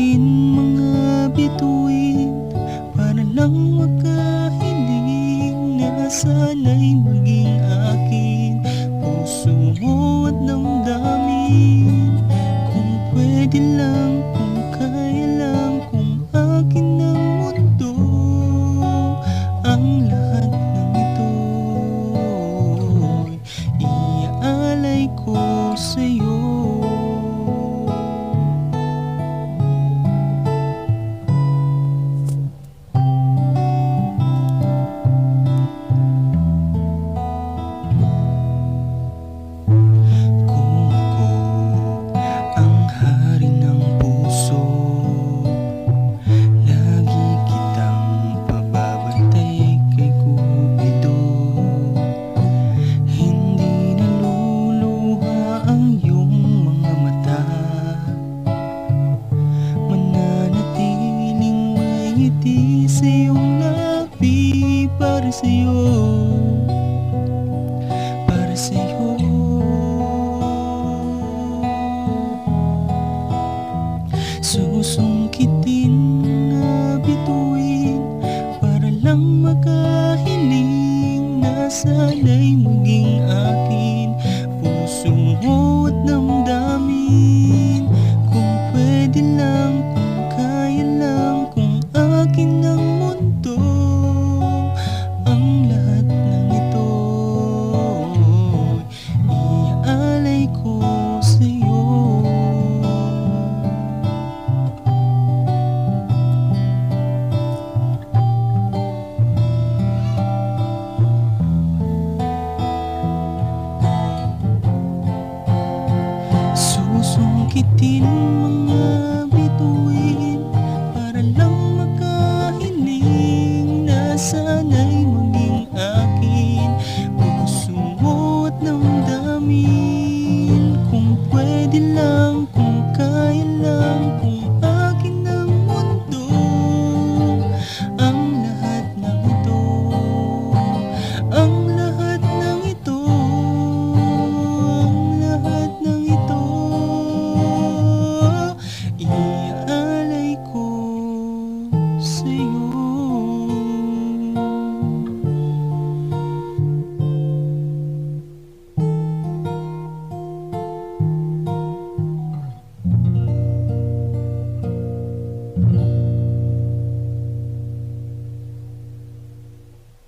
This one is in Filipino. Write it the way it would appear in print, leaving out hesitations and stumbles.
kitin mga bituin, para lang makahiling na sana'y maging akin. Puso mo at damdamin, kung pwede lang, kung kaya lang, kung akin ang mundo. Ang lahat ng ito'y iaalay ko sa'yo. Ngiti sa iyong labi, para sa'yo, para sa'yo. Susungkitin na bituin, para lang makahiling na sana'y maging akin. Puso mo at damdamin, kung pwede lang, kung kaya lang, kung akin ang mundo. Ang lahat ng ito iaalay ko sa'yo. Susungkitin mga bituin, para lang makahiling na sana'y maging akin. Puso mo at damdamin, kung pwede lang,